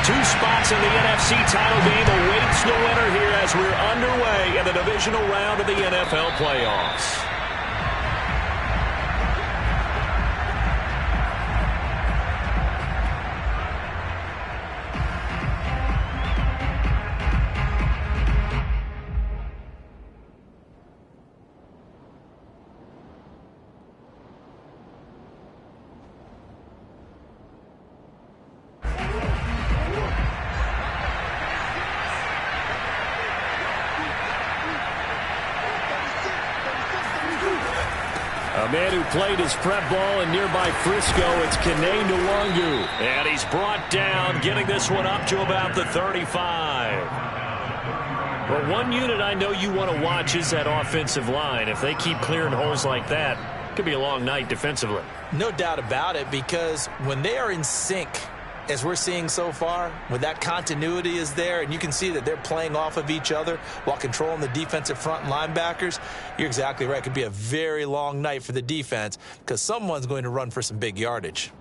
Two spots in the NFC title game awaits the winner here as we're underway in the divisional round of the NFL playoffs. A man who played his prep ball in nearby Frisco, it's Kene Nwangu. And he's brought down, getting this one up to about the 35. Well, one unit I know you want to watch is that offensive line. If they keep clearing holes like that, it could be a long night defensively. No doubt about it, because when they are in sync, as we're seeing so far, when that continuity is there and you can see that they're playing off of each other while controlling the defensive front and linebackers, you're exactly right. It could be a very long night for the defense because someone's going to run for some big yardage.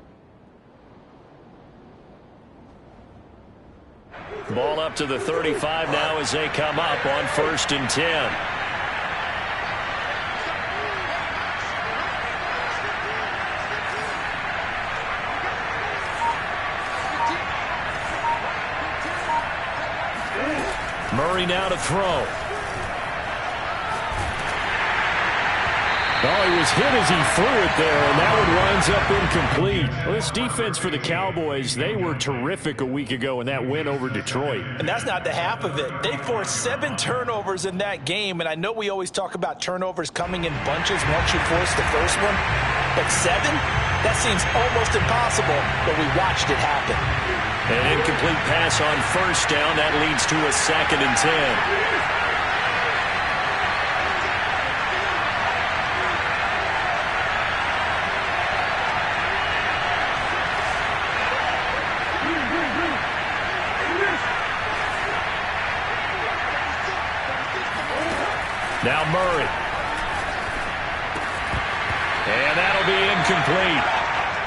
Ball up to the 35 now as they come up on 1st and 10. Murray now to throw. Oh, he was hit as he threw it there, and that one winds up incomplete. Well, this defense for the Cowboys, they were terrific a week ago in that win over Detroit. And that's not the half of it. They forced 7 turnovers in that game, and I know we always talk about turnovers coming in bunches once you force the first one, but 7? That seems almost impossible, but we watched it happen. An incomplete pass on 1st down. That leads to a 2nd and 10. Now Murray. And that'll be incomplete.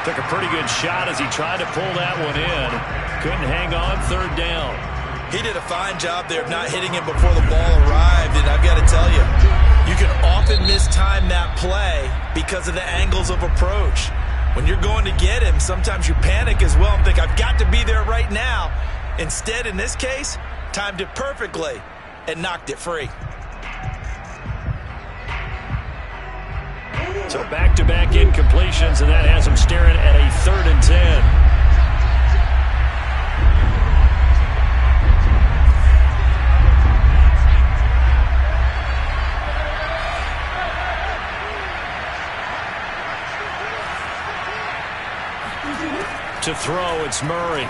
Took a pretty good shot as he tried to pull that one in. Couldn't hang on 3rd down. He did a fine job there of not hitting it before the ball arrived, and I've got to tell you, you can often mistime that play because of the angles of approach. When you're going to get him, sometimes you panic as well and think, I've got to be there right now. Instead, in this case, timed it perfectly and knocked it free. So back-to-back incompletions, and that has him staring at a 3rd and 10. To throw, it's Murray.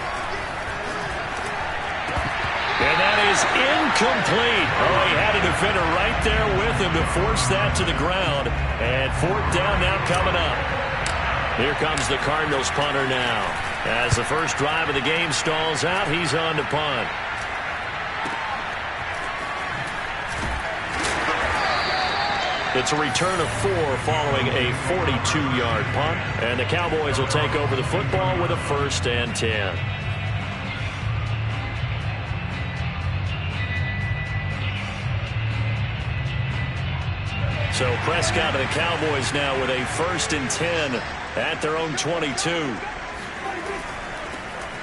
And that is incomplete. Oh, he had a defender right there with him to force that to the ground. And 4th down now coming up. Here comes the Cardinals punter now. As the first drive of the game stalls out, he's on to punt. It's a return of 4 following a 42-yard punt. And the Cowboys will take over the football with a 1st and 10. So Prescott and the Cowboys now with a 1st and 10 at their own 22.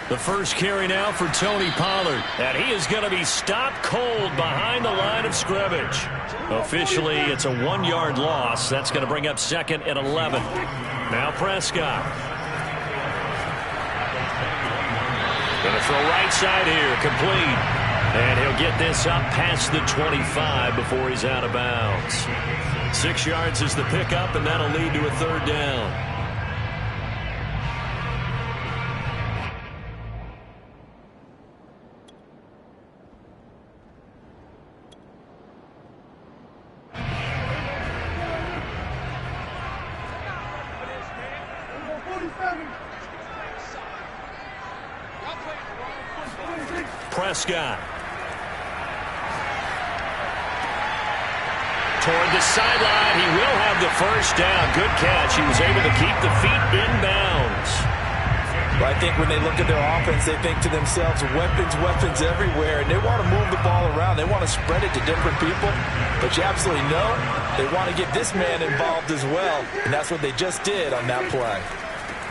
The first carry now for Tony Pollard. And he is going to be stopped cold behind the line of scrimmage. Officially, it's a 1-yard loss. That's going to bring up 2nd and 11. Now Prescott. Going to throw right side here. Complete. And he'll get this up past the 25 before he's out of bounds. 6 yards is the pickup, and that'll lead to a 3rd down. Prescott. Toward the sideline, he will have the 1st down. Good catch. He was able to keep the feet in bounds. But I think when they look at their offense, they think to themselves, weapons everywhere, and they want to move the ball around. They want to spread it to different people. But you absolutely know they want to get this man involved as well, and that's what they just did on that play.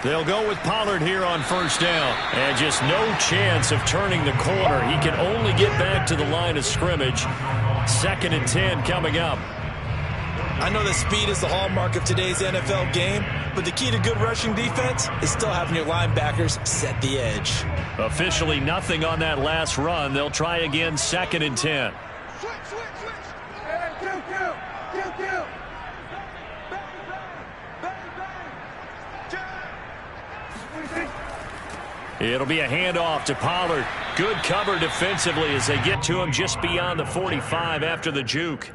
They'll go with Pollard here on first down. And just no chance of turning the corner. He can only get back to the line of scrimmage. 2nd and 10 coming up. I know that speed is the hallmark of today's NFL game, but the key to good rushing defense is still having your linebackers set the edge. Officially nothing on that last run. They'll try again 2nd and 10. It'll be a handoff to Pollard. Good cover defensively as they get to him just beyond the 45 after the juke.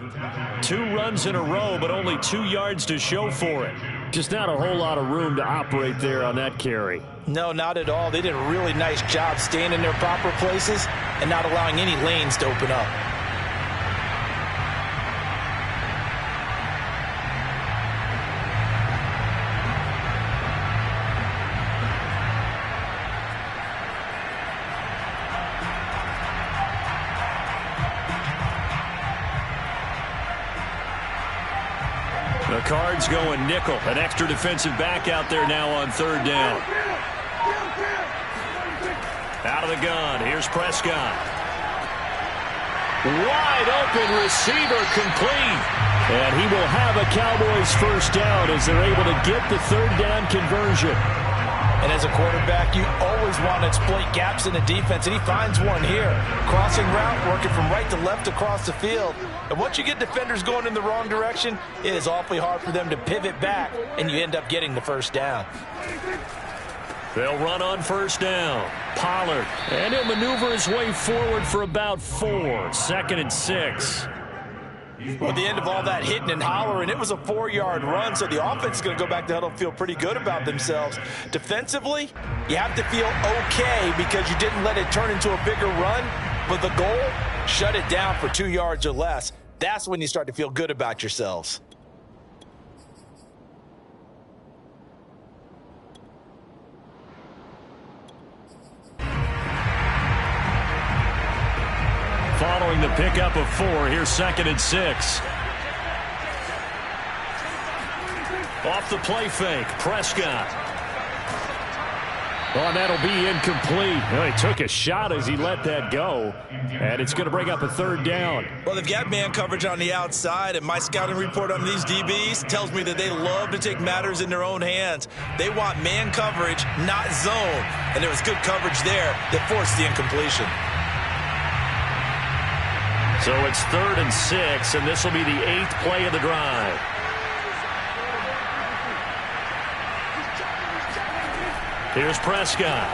2 runs in a row, but only 2 yards to show for it. Just not a whole lot of room to operate there on that carry. No, not at all. They did a really nice job staying in their proper places and not allowing any lanes to open up. The Cards going nickel. An extra defensive back out there now on 3rd down. Out of the gun. Here's Prescott. Wide open receiver complete. And he will have a Cowboys first down as they're able to get the 3rd down conversion. And as a quarterback, you always want to exploit gaps in the defense, and he finds one here. Crossing route, working from right to left across the field. And once you get defenders going in the wrong direction, it is awfully hard for them to pivot back, and you end up getting the first down. They'll run on first down. Pollard, and he'll maneuver his way forward for about 4. 2nd and 6. Well, at the end of all that hitting and hollering, it was a 4-yard run, so the offense is going to go back to huddle and feel pretty good about themselves. Defensively, you have to feel okay because you didn't let it turn into a bigger run, but the goal, shut it down for 2 yards or less. That's when you start to feel good about yourselves. Following the pickup of 4, here's 2nd and 6. Off the play fake, Prescott. Oh, and that'll be incomplete. Well, he took a shot as he let that go, and it's going to bring up a 3rd down. Well, they've got man coverage on the outside, and my scouting report on these DBs tells me that they love to take matters in their own hands. They want man coverage, not zone, and there was good coverage there that forced the incompletion. So it's 3rd and 6, and this will be the 8th play of the drive. Here's Prescott.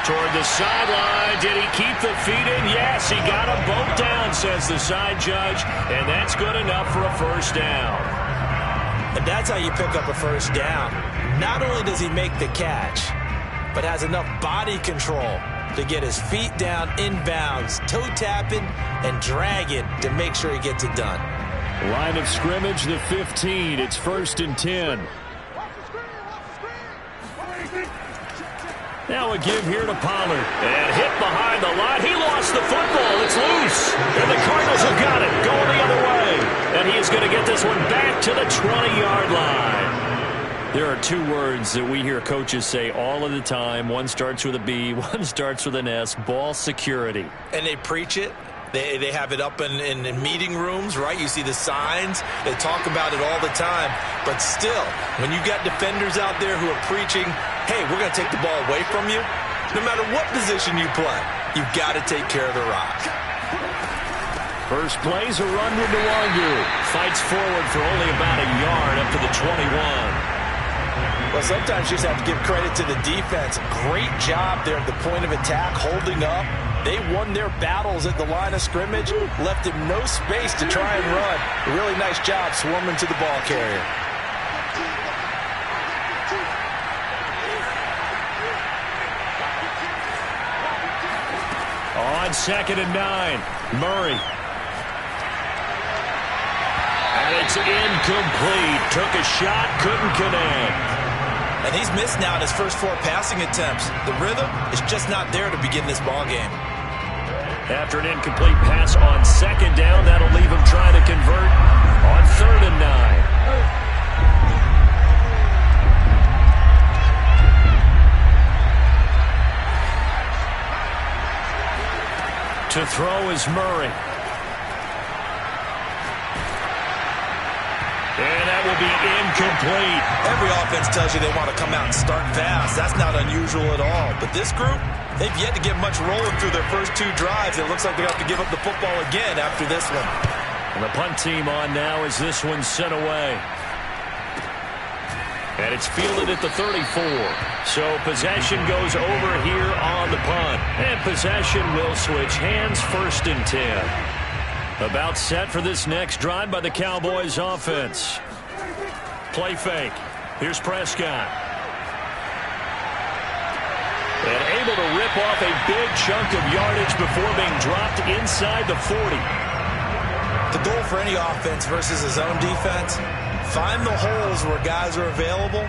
Toward the sideline. Did he keep the feet in? Yes, he got them both down, says the side judge, and that's good enough for a first down. And that's how you pick up a first down. Not only does he make the catch, but has enough body control to get his feet down inbounds, toe tapping and dragging to make sure he gets it done. Line of scrimmage, the 15. It's 1st and 10. Now a give here to Pollard. And hit behind the line. He lost the football. It's loose. And the Cardinals have got it. Going the other way. And he is going to get this one back to the 20-yard line. There are 2 words that we hear coaches say all of the time. One starts with a B, one starts with an S. Ball security. And they preach it. They have it up in meeting rooms, right? You see the signs. They talk about it all the time. But still, when you got defenders out there who are preaching, hey, we're going to take the ball away from you, no matter what position you play, you've got to take care of the rock. First play's a run with Nwangu. Fights forward for only about a yard up to the 21. Well, sometimes you just have to give credit to the defense. Great job there at the point of attack, holding up. They won their battles at the line of scrimmage, left him no space to try and run. A really nice job swarming to the ball carrier. On 2nd and 9, Murray. And it's incomplete. Took a shot, couldn't connect. And he's missed now in his first 4 passing attempts. The rhythm is just not there to begin this ball game. After an incomplete pass on second down, that'll leave him trying to convert on 3rd and 9. To throw is Murray. And that will be incomplete. Every offense tells you they want to come out and start fast. That's not unusual at all. But this group, they've yet to get much rolling through their first 2 drives. It looks like they have to give up the football again after this one. And the punt team on now as this one's sent away. And it's fielded at the 34. So possession goes over here on the punt. And possession will switch hands, 1st and 10. About set for this next drive by the Cowboys offense. Play fake. Here's Prescott. And able to rip off a big chunk of yardage before being dropped inside the 40. The goal for any offense versus his own defense, find the holes where guys are available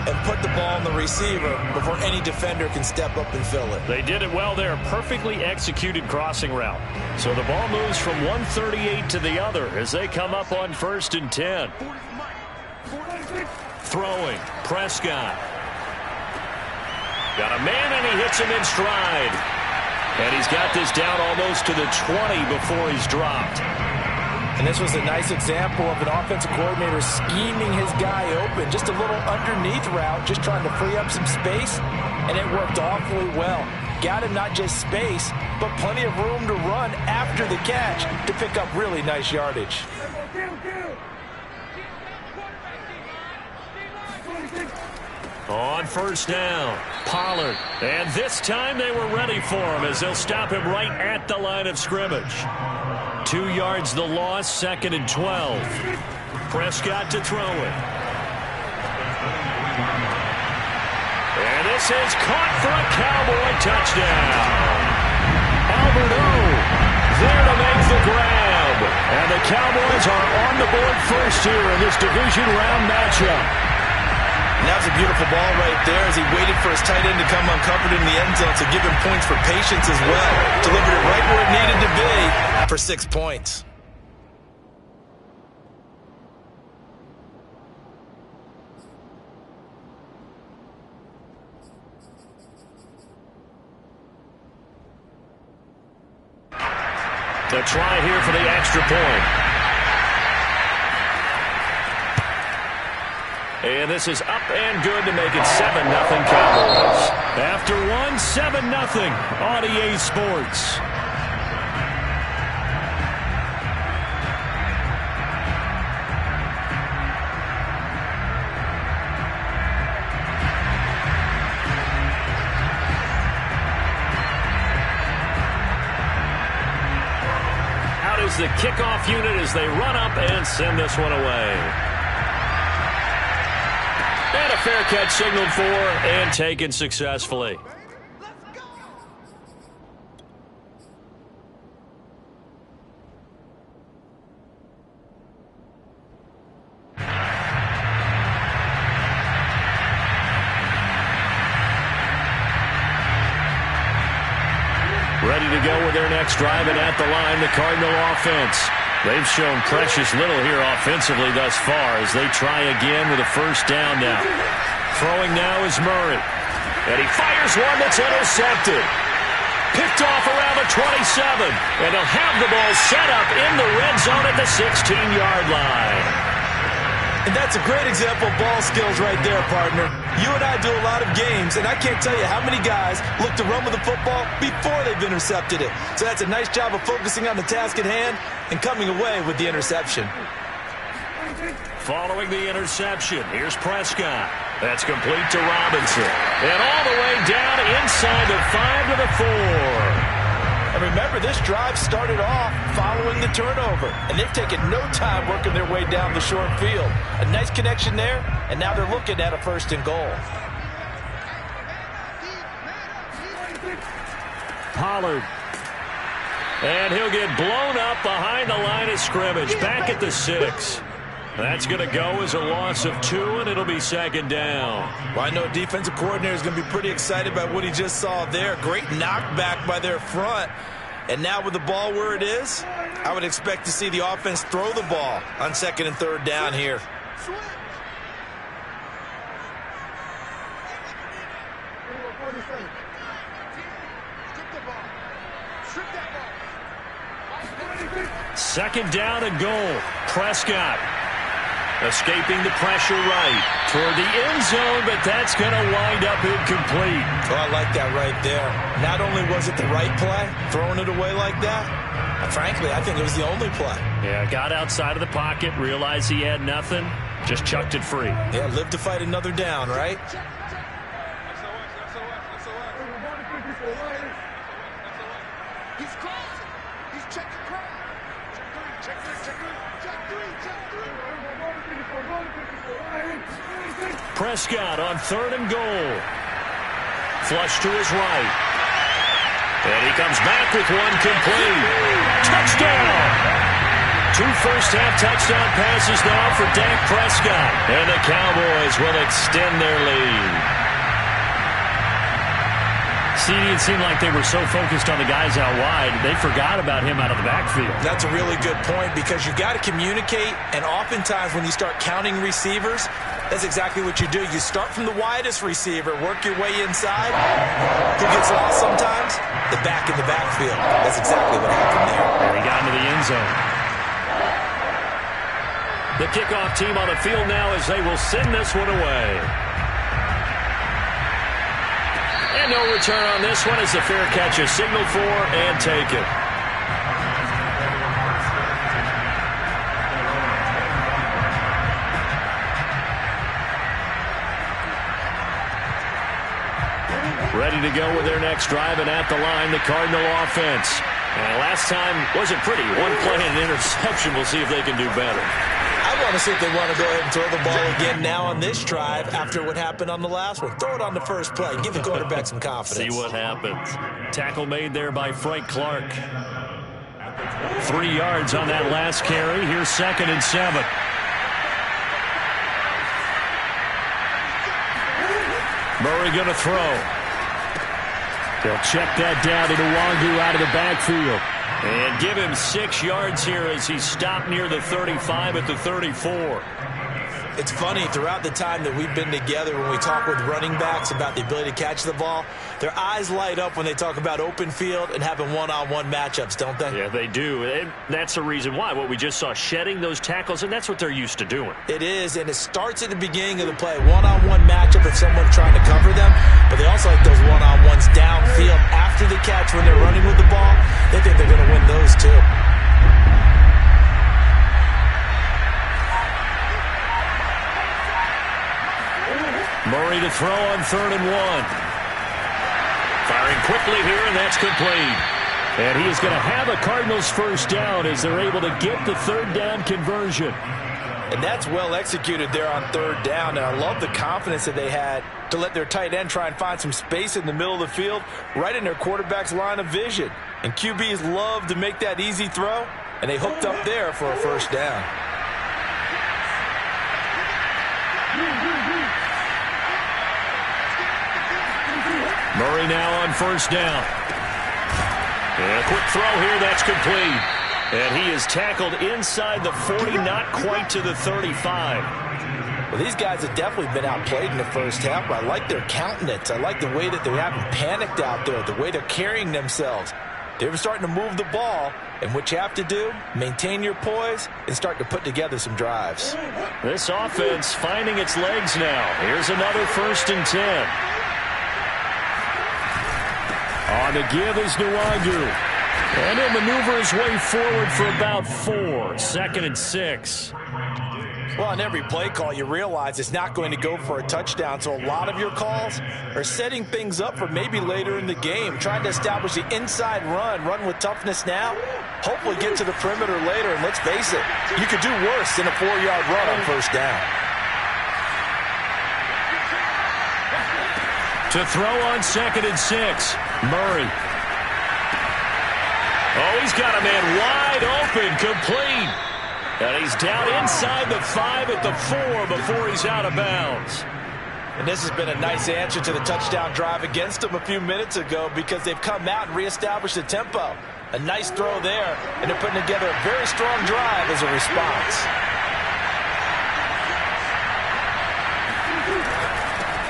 and put the ball on the receiver before any defender can step up and fill it. They did it well there. Perfectly executed crossing route. So the ball moves from 138 to the other as they come up on 1st and 10. Throwing. Prescott. Got a man and he hits him in stride. And he's got this down almost to the 20 before he's dropped. And this was a nice example of an offensive coordinator scheming his guy open. Just a little underneath route, just trying to free up some space, and it worked awfully well. Got him not just space, but plenty of room to run after the catch to pick up really nice yardage. On 1st down, Pollard. And this time they were ready for him as they'll stop him right at the line of scrimmage. 2 yards the loss, 2nd and 12. Prescott to throw it. And this is caught for a Cowboy touchdown. Alberto there to make the grab. And the Cowboys are on the board first here in this division round matchup. And that was a beautiful ball right there as he waited for his tight end to come uncovered in the end zone, so give him points for patience as well. Delivered it right where it needed to be for 6 points. The try here for the extra point. And this is up and good to make it 7-0 Cowboys. After one, 7-0 on EA Sports. Out is the kickoff unit as they run up and send this one away. And a fair catch signaled for and taken successfully. Ready to go with their next drive, and at the line, the Cardinal offense. They've shown precious little here offensively thus far as they try again with a 1st down now. Throwing now is Murray. And he fires one that's intercepted. Picked off around the 27. And he'll have the ball set up in the red zone at the 16-yard line. And that's a great example of ball skills right there, partner. You and I do a lot of games, and I can't tell you how many guys look to run with the football before they've intercepted it. So that's a nice job of focusing on the task at hand and coming away with the interception. Following the interception, here's Prescott. That's complete to Robinson. And all the way down inside the 5 to the 4. And remember, this drive started off following the turnover, and they've taken no time working their way down the short field. A nice connection there, and now they're looking at a 1st and goal. Pollard. And he'll get blown up behind the line of scrimmage, back at the 6. That's going to go as a loss of 2, and it'll be second down. Well, I know defensive coordinator is going to be pretty excited about what he just saw there. Great knockback by their front. And now with the ball where it is, I would expect to see the offense throw the ball on 2nd and 3rd down here. Second down and goal. Prescott escaping the pressure right toward the end zone, but that's going to wind up incomplete. Oh, I like that right there. Not only was it the right play, throwing it away like that, frankly, I think it was the only play. Yeah, got outside of the pocket, realized he had nothing, just chucked it free. Yeah, live to fight another down, right? Prescott on 3rd and goal. Flush to his right. And he comes back with one complete. Touchdown! 2 first-half touchdown passes now for Dak Prescott. And the Cowboys will extend their lead. CD, it seemed like they were so focused on the guys out wide, they forgot about him out of the backfield. That's a really good point because you've got to communicate, and oftentimes when you start counting receivers, that's exactly what you do. You start from the widest receiver, work your way inside. Who gets lost sometimes? The back in the backfield. That's exactly what happened there. And he got into the end zone. The kickoff team on the field now as they will send this one away. And no return on this one as the fair catch is signaled for and taken. Ready to go with their next drive, and at the line, the Cardinal offense. And last time wasn't pretty. One play and an interception. We'll see if they can do better. I want to see if they want to go ahead and throw the ball again now on this drive after what happened on the last one. Throw it on the first play. Give the quarterback some confidence. See what happens. Tackle made there by Frank Clark. 3 yards on that last carry. Here's 2nd and 7. Murray going to throw. They'll check that down to Nwangu out of the backfield. And give him 6 yards here as he stopped near the 35 at the 34. It's funny, throughout the time that we've been together, when we talk with running backs about the ability to catch the ball, their eyes light up when they talk about open field and having one-on-one matchups, don't they? Yeah, they do. And that's the reason why. What we just saw, shedding those tackles, and that's what they're used to doing. It is, and it starts at the beginning of the play. One-on-one matchup if someone's trying to cover them, but they also like those one-on-ones downfield after the catch when they're running with the ball. They think they're going to win those too. Murray to throw on 3rd and 1. Firing quickly here, and that's complete. And he is going to have a Cardinals first down as they're able to get the 3rd down conversion. And that's well executed there on 3rd down. And I love the confidence that they had to let their tight end try and find some space in the middle of the field, right in their quarterback's line of vision. And QBs love to make that easy throw, and they hooked up there for a first down. Murray now on 1st down. And a quick throw here, that's complete. And he is tackled inside the 40, not quite to the 35. Well, these guys have definitely been outplayed in the first half, but I like their countenance. I like the way that they haven't panicked out there, the way they're carrying themselves. They're starting to move the ball, and what you have to do, maintain your poise and start to put together some drives. This offense finding its legs now. Here's another 1st and 10. On the give is Nwangu. And he'll maneuver his way forward for about 4. 2nd and 6. Well, on every play call, you realize it's not going to go for a touchdown, so a lot of your calls are setting things up for maybe later in the game, trying to establish the inside run with toughness now, hopefully get to the perimeter later, and let's face it, you could do worse than a 4-yard run on 1st down. To throw on 2nd and 6, Murray. Oh, he's got a man wide open, complete. And he's down inside the 5 at the 4 before he's out of bounds. And this has been a nice answer to the touchdown drive against them a few minutes ago because they've come out and reestablished the tempo. A nice throw there, and they're putting together a very strong drive as a response.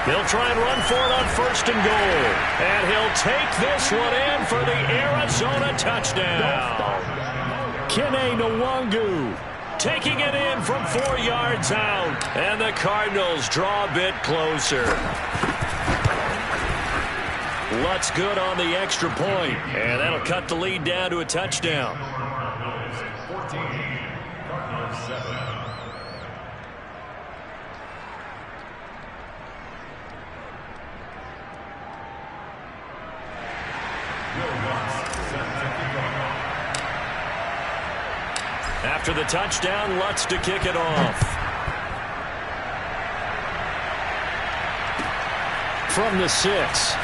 He'll try and run for it on 1st and goal. And he'll take this one in for the Arizona touchdown. Kene Nwangu taking it in from 4 yards out. And the Cardinals draw a bit closer. Lutz good on the extra point. And that'll cut the lead down to a touchdown. 14, Cardinals 7. After the touchdown, Lutz to kick it off. From the 6.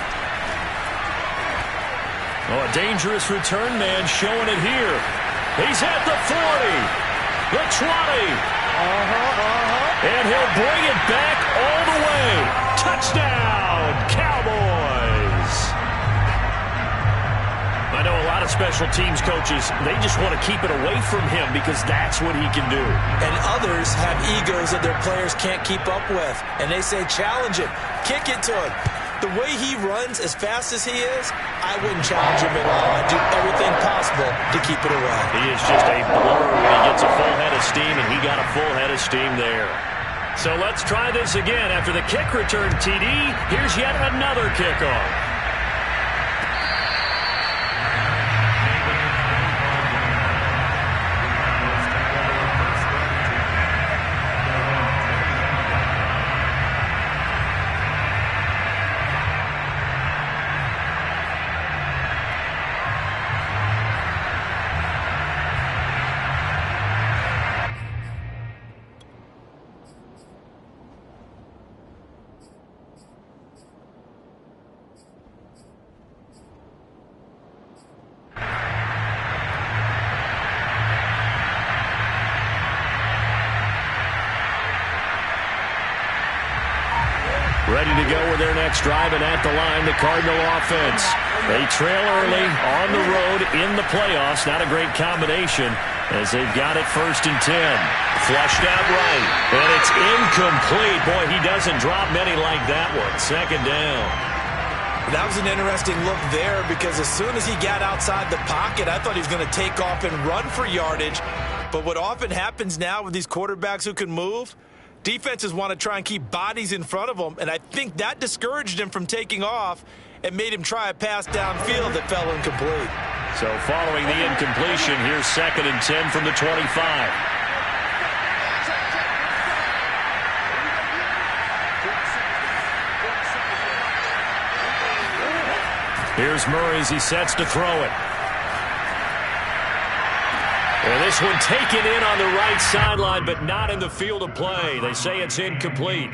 Oh, a dangerous return man showing it here. He's at the 40, the 20. And he'll bring it back all the way. Touchdown, Cowboys. I know a lot of special teams coaches, they just want to keep it away from him because that's what he can do. And others have egos that their players can't keep up with. And they say, challenge him, kick it to him. The way he runs as fast as he is, I wouldn't challenge him at all. I'd do everything possible to keep it away. He is just a blur when he gets a full head of steam, and he got a full head of steam there. So let's try this again. After the kick return TD, here's yet another kickoff. Ready to go with their next drive, and at the line, the Cardinal offense. They trail early on the road in the playoffs. Not a great combination as they've got it 1st and 10. Flushed out right, and it's incomplete. Boy, he doesn't drop many like that one. 2nd down. That was an interesting look there because as soon as he got outside the pocket, I thought he was going to take off and run for yardage. But what often happens now with these quarterbacks who can move, defenses want to try and keep bodies in front of them, and I think that discouraged him from taking off and made him try a pass downfield that fell incomplete. So following the incompletion, here's 2nd and 10 from the 25. Here's Murray as he sets to throw it. And this one taken in on the right sideline, but not in the field of play. They say it's incomplete.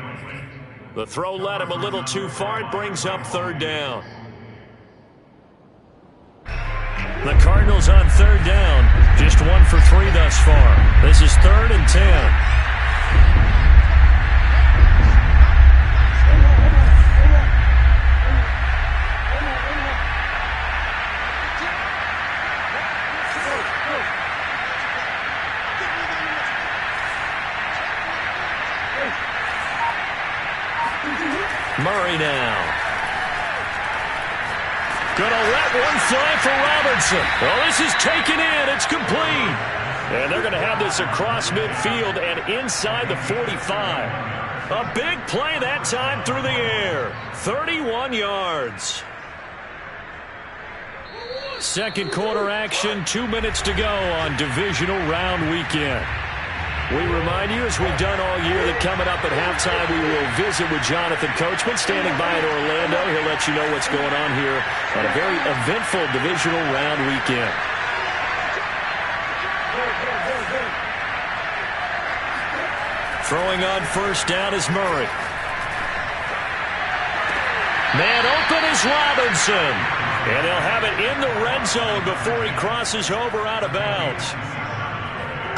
The throw led him a little too far. It brings up 3rd down. The Cardinals on 3rd down. Just 1 for 3 thus far. This is 3rd and 10. Murray now. Gonna let one fly for Robertson. Well, this is taken in. It's complete. And they're going to have this across midfield and inside the 45. A big play that time through the air. 31 yards. 2nd quarter action, 2 minutes to go on divisional round weekend. We remind you, as we've done all year, that coming up at halftime, we will visit with Jonathan Coachman, standing by in Orlando. He'll let you know what's going on here on a very eventful divisional round weekend. Throwing on 1st down is Murray. Man open is Robinson. And he'll have it in the red zone before he crosses over out of bounds.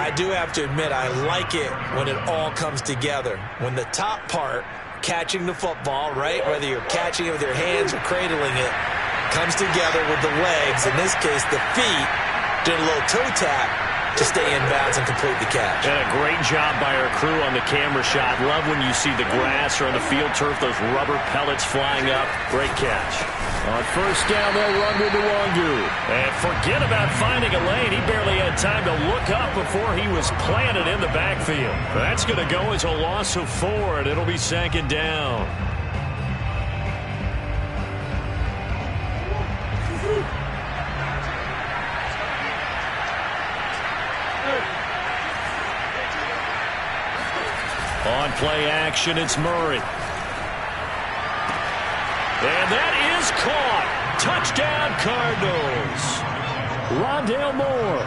I I do have to admit, I like it when it all comes together. When the top part, catching the football, right, whether you're catching it with your hands or cradling it, comes together with the legs, in this case the feet, doing a little toe tap to stay in bounds and complete the catch. And a great job by our crew on the camera shot. Love when you see the grass or on the field turf, those rubber pellets flying up. Great catch. On first down, they'll run with Nwangu. And forget about finding a lane. He barely had time to look up before he was planted in the backfield. That's going to go as a loss of 4, and it'll be second down. On play action, it's Murray. And that is caught. Touchdown, Cardinals. Rondale Moore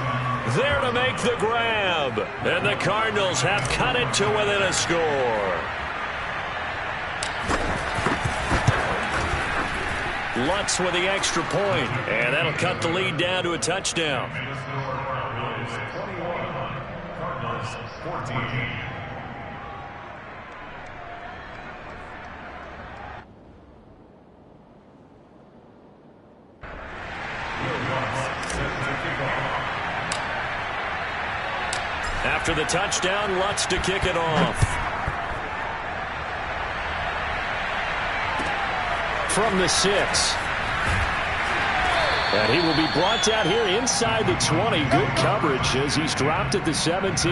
there to make the grab. And the Cardinals have cut it to within a score. Lutz with the extra point. And that'll cut the lead down to a touchdown. Cardinals 14. After the touchdown, Lutz to kick it off. From the 6. And he will be brought down here inside the 20. Good coverage as he's dropped at the 17.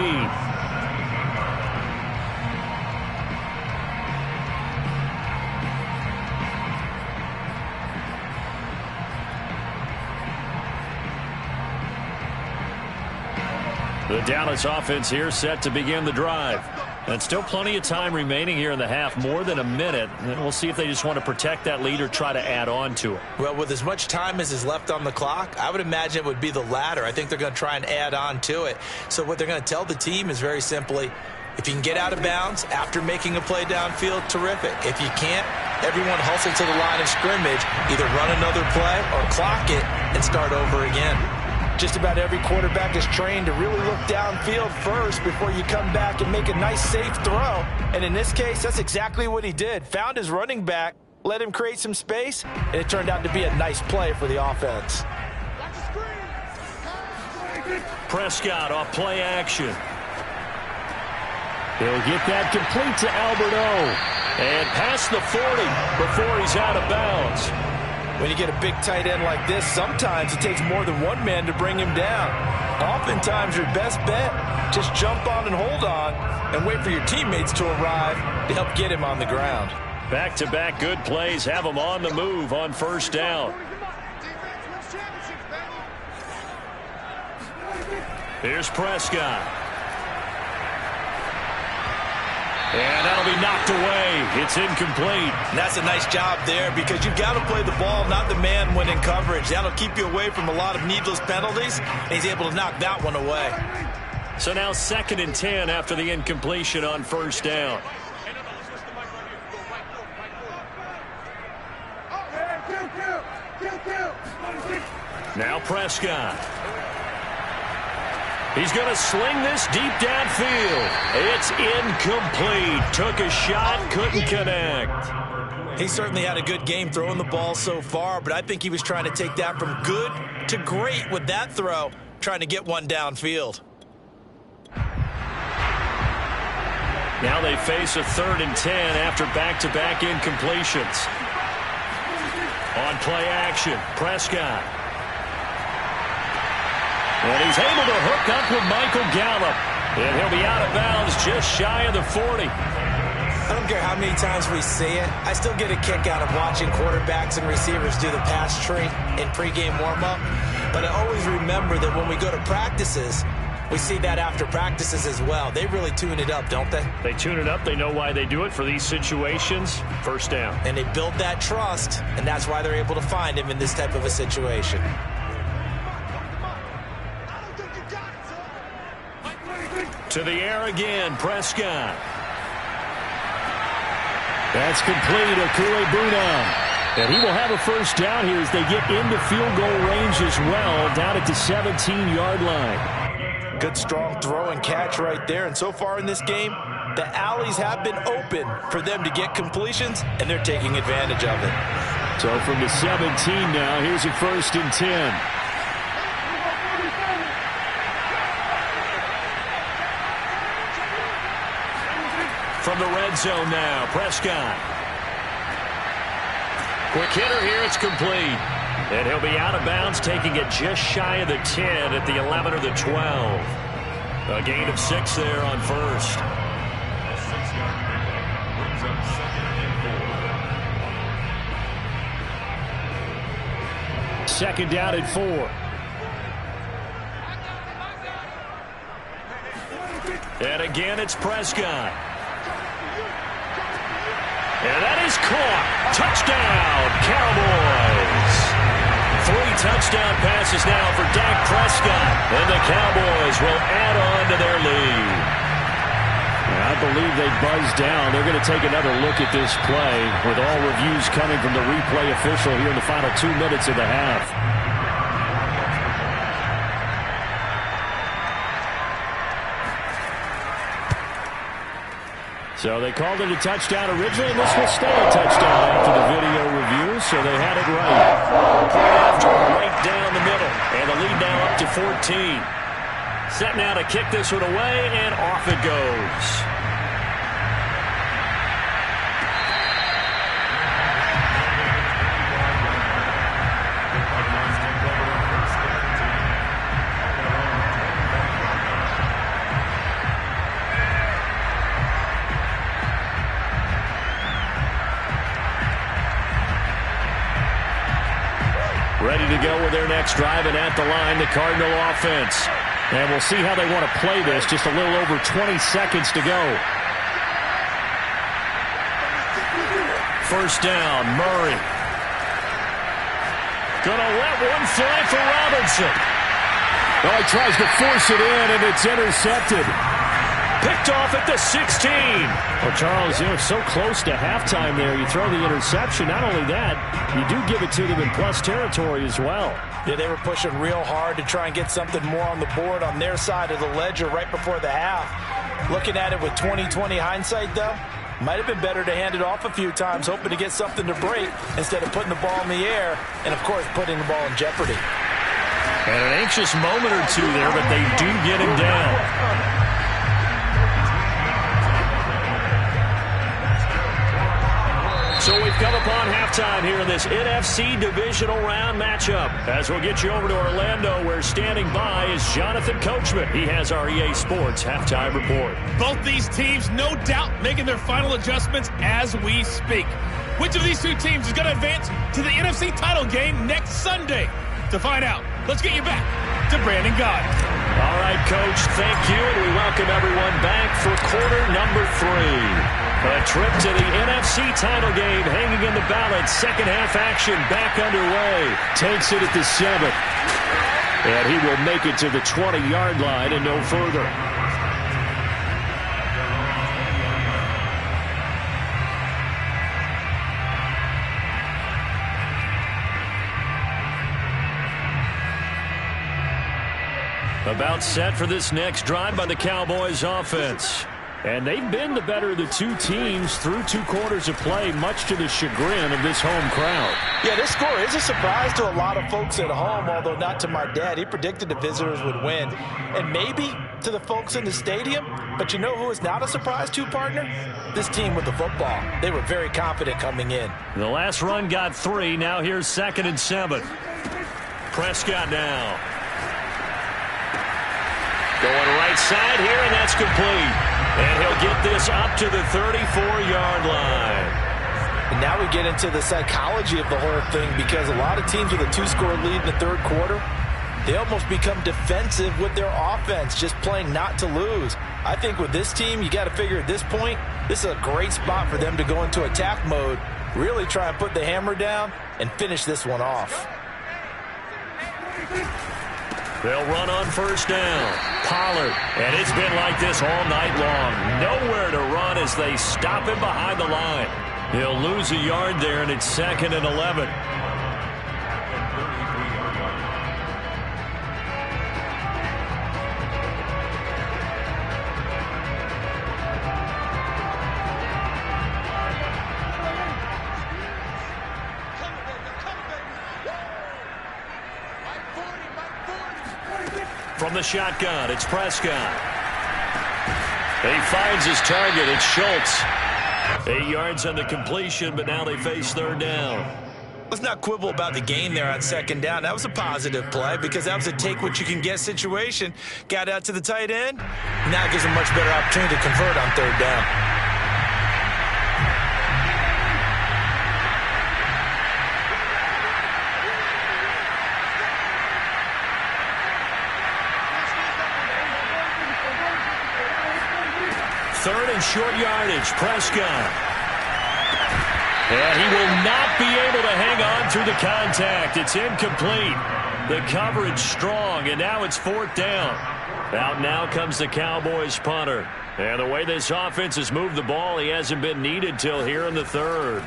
The Dallas offense here set to begin the drive. And still plenty of time remaining here in the half, more than a minute. And we'll see if they just want to protect that lead or try to add on to it. Well, with as much time as is left on the clock, I would imagine it would be the latter. I think they're going to try and add on to it. So what they're going to tell the team is very simply, if you can get out of bounds after making a play downfield, terrific. If you can't, everyone hustle to the line of scrimmage, either run another play or clock it and start over again. Just about every quarterback is trained to really look downfield first before you come back and make a nice, safe throw. And in this case, that's exactly what he did. Found his running back, let him create some space, and it turned out to be a nice play for the offense. Prescott off play action. He'll get that complete to Alberto. And past the 40 before he's out of bounds. When you get a big tight end like this, sometimes it takes more than one man to bring him down. Oftentimes, your best bet, just jump on and hold on and wait for your teammates to arrive to help get him on the ground. Back-to-back good plays have him on the move on first down. Here's Prescott. And that'll be knocked away. It's incomplete. And that's a nice job there because you've got to play the ball, not the man when in coverage. That'll keep you away from a lot of needless penalties, and he's able to knock that one away. So now 2nd and 10 after the incompletion on first down. Now Prescott. He's going to sling this deep downfield. It's incomplete. Took a shot, couldn't connect. He certainly had a good game throwing the ball so far, but I think he was trying to take that from good to great with that throw, trying to get one downfield. Now they face a 3rd and 10 after back-to-back incompletions. On play action, Prescott. And he's able to hook up with Michael Gallup. And he'll be out of bounds just shy of the 40. I don't care how many times we see it. I still get a kick out of watching quarterbacks and receivers do the pass tree in pregame warm-up. But I always remember that when we go to practices, we see that after practices as well. They really tune it up, don't they? They tune it up. They know why they do it for these situations. First down. And they build that trust, and that's why they're able to find him in this type of a situation. To the air again, Prescott. That's complete, Akule-Buna. And he will have a first down here as they get into field goal range as well, down at the 17-yard line. Good, strong throw and catch right there. And so far in this game, the alleys have been open for them to get completions, and they're taking advantage of it. So from the 17 now, here's a 1st and 10. From the red zone now, Prescott. Quick hitter here, it's complete. And he'll be out of bounds, taking it just shy of the 10 at the 11 or the 12. A gain of 6 there on 1st. A 6-yard pickup brings up 2nd and 4. 2nd down and 4. And again, it's Prescott. And that is caught. Touchdown, Cowboys. 3 touchdown passes now for Dak Prescott. And the Cowboys will add on to their lead. I believe they buzzed down. They're going to take another look at this play with all reviews coming from the replay official here in the final 2 minutes of the half. So they called it a touchdown originally, and this will stay a touchdown after the video review, so they had it right. Point after right down the middle, and the lead now up to 14. Set now to kick this one away, and off it goes. Ready to go with their next drive, and at the line, the Cardinal offense. And we'll see how they want to play this. Just a little over 20 seconds to go. 1st down, Murray. Gonna let one fly for Robinson. Well, he tries to force it in, and it's intercepted. Picked off at the 16. Well, Charles, so close to halftime there. You throw the interception. Not only that, you do give it to them in plus territory as well. Yeah, they were pushing real hard to try and get something more on the board on their side of the ledger right before the half. Looking at it with 20/20 hindsight, though, might have been better to hand it off a few times, hoping to get something to break instead of putting the ball in the air and, of course, putting the ball in jeopardy. And an anxious moment or two there, but they do get him down. So we've come upon halftime here in this NFC divisional round matchup. As we'll get you over to Orlando, where standing by is Jonathan Coachman. He has our EA Sports halftime report. Both these teams, no doubt, making their final adjustments as we speak. Which of these two teams is going to advance to the NFC title game next Sunday? To find out, let's get you back to Brandon Gaudin. All right, Coach, thank you, and we welcome everyone back for quarter number 3. A trip to the NFC title game hanging in the balance. Second half action back underway. Takes it at the 7. And he will make it to the 20-yard line and no further. About set for this next drive by the Cowboys offense. And they've been the better of the two teams through 2 quarters of play, much to the chagrin of this home crowd. Yeah, this score is a surprise to a lot of folks at home, although not to my dad. He predicted the visitors would win. And maybe to the folks in the stadium. But you know who is not a surprise to, partner? This team with the football. They were very confident coming in. The last run got 3. Now here's 2nd and 7. Prescott now. Going right side here, and that's complete. And he'll get this up to the 34-yard line. And now we get into the psychology of the whole thing, because a lot of teams with a 2-score lead in the 3rd quarter, they almost become defensive with their offense, just playing not to lose. I think with this team, you got to figure at this point, this is a great spot for them to go into attack mode, really try and put the hammer down and finish this one off. They'll run on 1st down. Pollard. And it's been like this all night long. Nowhere to run as they stop him behind the line. He'll lose a yard there, and it's 2nd and 11. From the shotgun, it's Prescott. He finds his target. It's Schultz. 8 yards on the completion, but now they face third down. Let's not quibble about the gain there on second down. That was a positive play because that was a take-what-you-can-get situation. Got out to the tight end. Now it gives him a much better opportunity to convert on third down. Third and short yardage, Prescott. And he will not be able to hang on through the contact. It's incomplete. The coverage strong, and now it's fourth down. Out now comes the Cowboys punter. And the way this offense has moved the ball, he hasn't been needed till here in the third.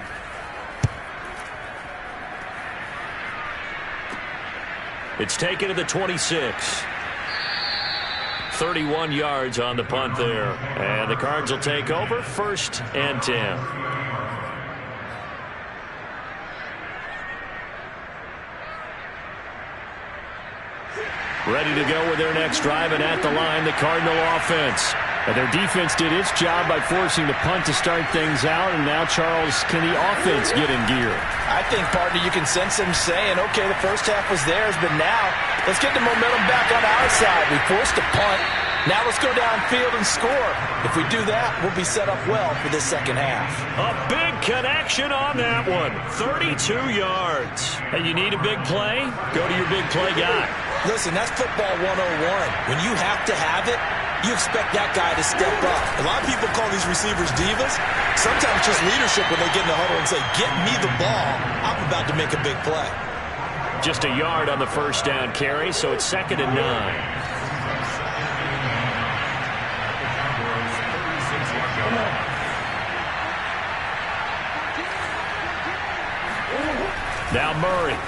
It's taken to the 26. 31 yards on the punt there. And the Cards will take over, 1st and 10. Ready to go with their next drive, and at the line, the Cardinal offense. And their defense did its job by forcing the punt to start things out, and now, Charles, can the offense get in gear? I think, partner, you can sense them saying, okay, the first half was theirs, but now let's get the momentum back on our side. We forced a punt. Now let's go downfield and score. If we do that, we'll be set up well for this second half. A big connection on that one. 32 yards. And you need a big play? Go to your big play guy. Listen, that's football 101. When you have to have it, you expect that guy to step up. A lot of people call these receivers divas. Sometimes just leadership when they get in the huddle and say, get me the ball. I'm about to make a big play. Just a yard on the first down carry, so it's 2nd and 9. Now Murray.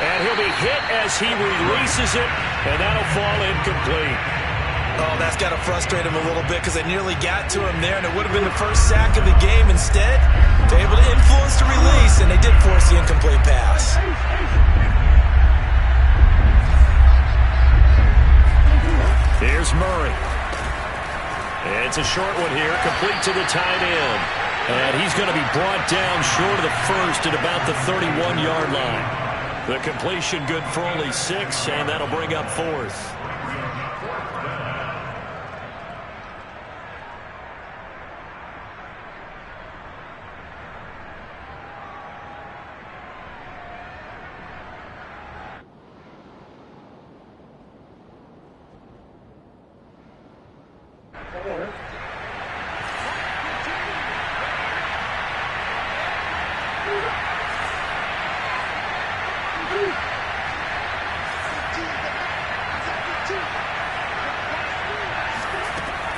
And he'll be hit as he releases it, and that'll fall incomplete. Oh, that's got to frustrate him a little bit because they nearly got to him there, and it would have been the first sack of the game. Instead, they're able to influence the release, and they did force the incomplete pass. Here's Murray. It's a short one here, complete to the tight end. And he's going to be brought down short of the first at about the 31-yard line. The completion good for only 6, and that'll bring up 4th.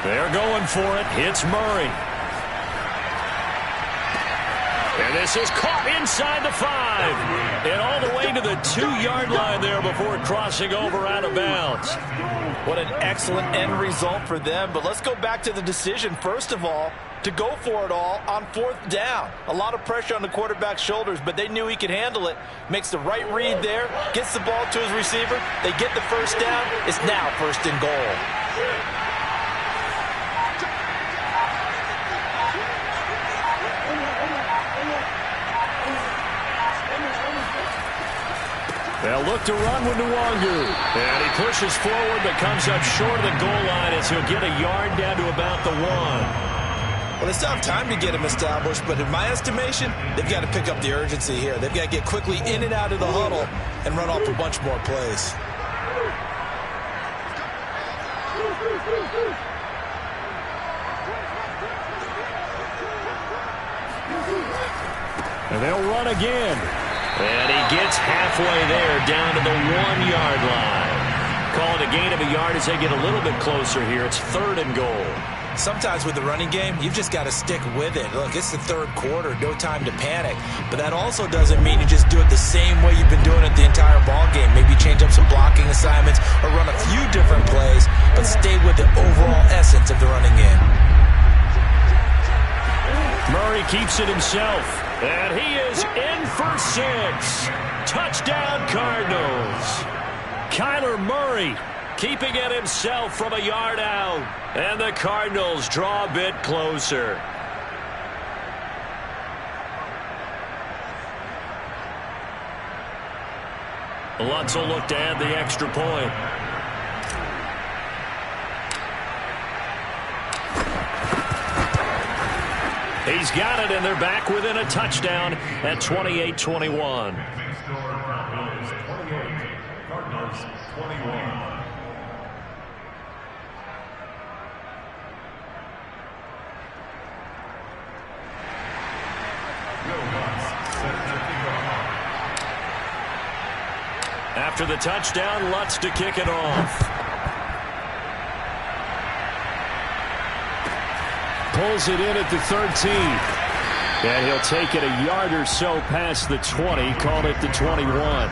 They're going for it. It's Murray. And this is caught inside the 5. And all the way to the 2-yard line there before crossing over out of bounds. What an excellent end result for them. But let's go back to the decision, first of all, to go for it all on 4th down. A lot of pressure on the quarterback's shoulders, but they knew he could handle it. Makes the right read there, gets the ball to his receiver. They get the first down. It's now 1st and goal. They'll look to run with Nwangu. And he pushes forward but comes up short of the goal line as he'll get a yard down to about the 1. Well, they still have time to get him established, but in my estimation, they've got to pick up the urgency here. They've got to get quickly in and out of the huddle and run off a bunch more plays. And they'll run again. And he gets halfway there down to the 1-yard line. Call it a gain of a yard as they get a little bit closer here. It's 3rd and goal. Sometimes with the running game, you've just got to stick with it. Look, it's the 3rd quarter, no time to panic. But that also doesn't mean you just do it the same way you've been doing it the entire ball game. Maybe change up some blocking assignments or run a few different plays, but stay with the overall essence of the running game. Murray keeps it himself, and he is in for 6. Touchdown, Cardinals. Kyler Murray keeping it himself from a yard out. And the Cardinals draw a bit closer. Lutz will look to add the extra point. He's got it, and they're back within a touchdown at 28-21. Cardinals 21. After the touchdown, Lutz to kick it off. Pulls it in at the 13. And he'll take it a yard or so past the 20, called it the 21.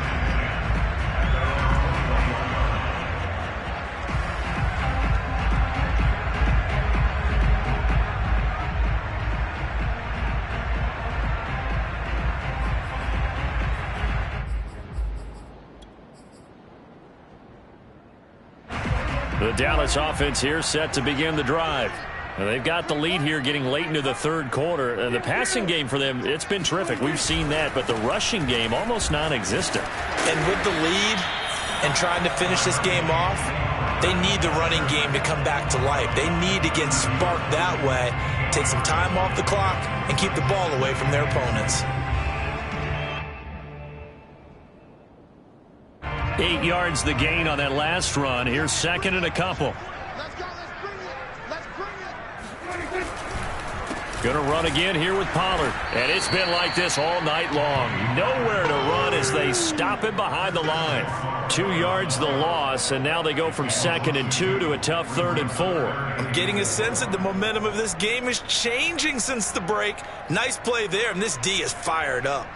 The Dallas offense here set to begin the drive. And they've got the lead here getting late into the third quarter. The passing game for them, it's been terrific. We've seen that, but the rushing game almost non-existent. And with the lead and trying to finish this game off, they need the running game to come back to life. They need to get sparked that way, take some time off the clock, and keep the ball away from their opponents. 8 yards the gain on that last run. Here's second and a couple. Let's go. Let's bring it. Let's bring it. Going to run again here with Pollard. And it's been like this all night long. Nowhere to run as they stop him behind the line. 2 yards the loss, and now they go from 2nd and 2 to a tough 3rd and 4. I'm getting a sense that the momentum of this game is changing since the break. Nice play there, and this D is fired up.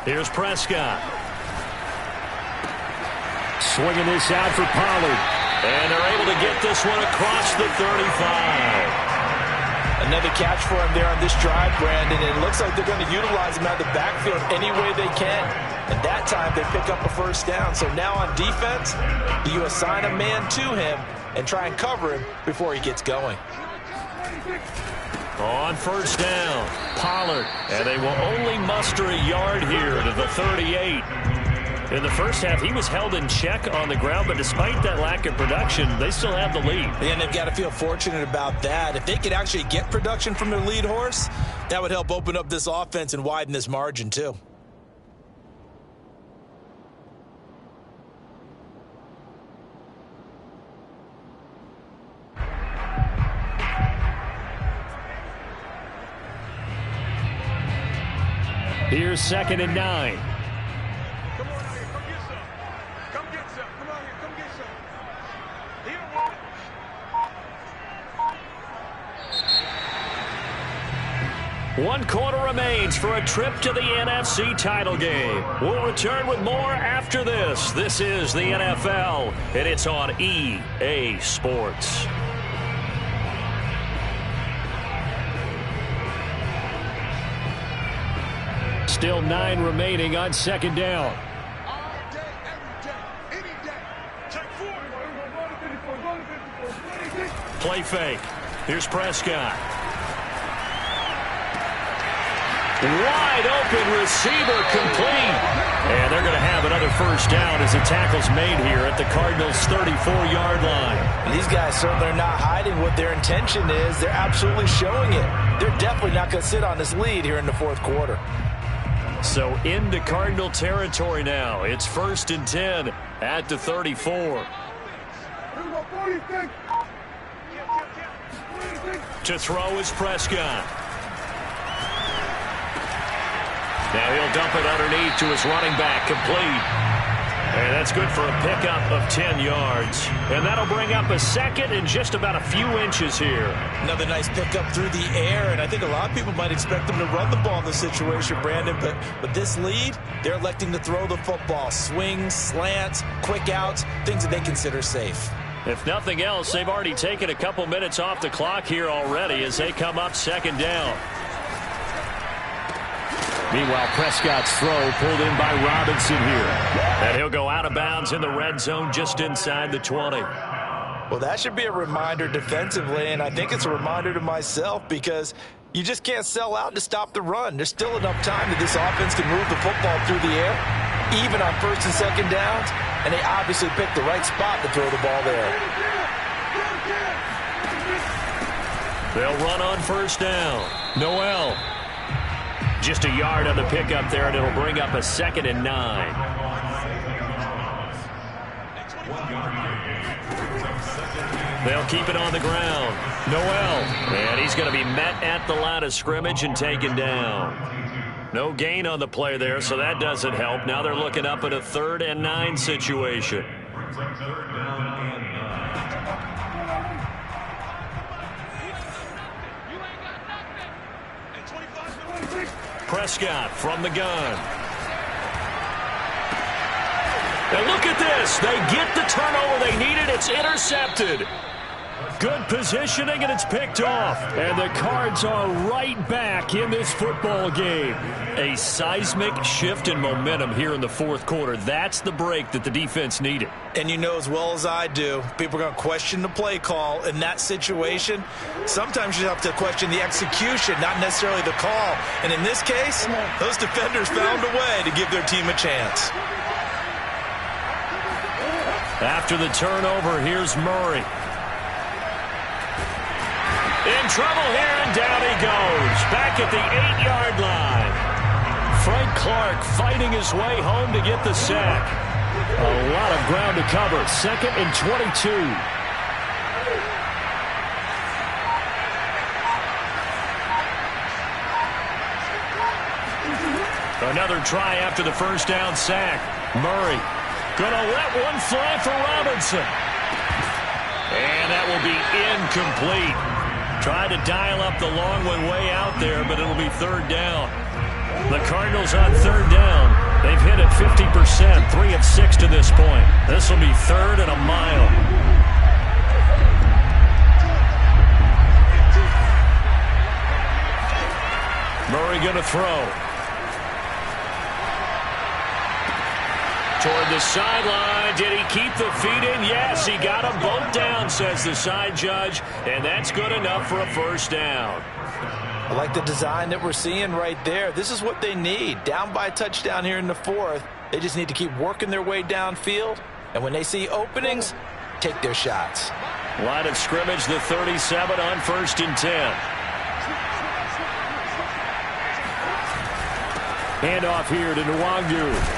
Here's Prescott. Swinging this out for Pollard. And they're able to get this one across the 35. Another catch for him there on this drive, Brandon. It looks like they're going to utilize him out of the backfield any way they can. And that time they pick up a first down. So now on defense, you assign a man to him and try and cover him before he gets going. On first down, Pollard, and they will only muster a yard here to the 38. In the first half, he was held in check on the ground, but despite that lack of production, they still have the lead. And they've got to feel fortunate about that. If they could actually get production from their lead horse, that would help open up this offense and widen this margin too. Here's 2nd and 9. Come on out here, come get some. Come get some. Come out here, come get some. He don't want it. 1 quarter remains for a trip to the NFC title game. We'll return with more after this. This is the NFL, and it's on EA Sports. Still 9 remaining on 2nd down. All day, every day, any day. Take 4. Play fake. Here's Prescott. Wide open receiver complete. And they're going to have another first down as the tackle's made here at the Cardinals' 34-yard line. And these guys certainly are not hiding what their intention is. They're absolutely showing it. They're definitely not going to sit on this lead here in the fourth quarter. So into Cardinal territory now. It's 1st and 10 at the 34. To throw is Prescott. Now he'll dump it underneath to his running back, complete. And that's good for a pickup of 10 yards. And that'll bring up a 2nd and just about a few inches here. Another nice pickup through the air, and I think a lot of people might expect them to run the ball in this situation, Brandon, but with this lead, they're electing to throw the football. Swings, slants, quick outs, things that they consider safe. If nothing else, they've already taken a couple minutes off the clock here already as they come up second down. Meanwhile, Prescott's throw pulled in by Robinson here. And he'll go out of bounds in the red zone just inside the 20. Well, that should be a reminder defensively, and I think it's a reminder to myself because you just can't sell out to stop the run. There's still enough time that this offense can move the football through the air, even on first and second downs, and they obviously picked the right spot to throw the ball there. They'll run on first down. Noel. Just a yard on the pickup there, and it'll bring up a 2nd and 9. They'll keep it on the ground. Noel. And he's going to be met at the line of scrimmage and taken down. No gain on the play there, so that doesn't help. Now they're looking up at a 3rd and 9 situation. Prescott from the gun. And look at this. They get the turnover they needed. It's intercepted. Good positioning, and it's picked off. And the Cards are right back in this football game. A seismic shift in momentum here in the fourth quarter. That's the break that the defense needed. And you know as well as I do, people are going to question the play call in that situation. Sometimes you have to question the execution, not necessarily the call. And in this case, those defenders found a way to give their team a chance. After the turnover, here's Murray. In trouble here, and down he goes. Back at the 8-yard line. Frank Clark fighting his way home to get the sack. A lot of ground to cover. 2nd and 22. Another try after the first down sack. Murray gonna let one fly for Robinson. And that will be incomplete. Tried to dial up the long one way out there, but it'll be 3rd down. The Cardinals on 3rd down. They've hit it 50%, 3 of 6 to this point. This will be 3rd and a mile. Murray going to throw. Toward the sideline. Did he keep the feet in? Yes, he got them both down, says the side judge, and that's good enough for a first down. I like the design that we're seeing right there. This is what they need. Down by a touchdown here in the 4th. They just need to keep working their way downfield, and when they see openings, take their shots. Line of scrimmage, the 37 on 1st and 10. Handoff here to Nwangu.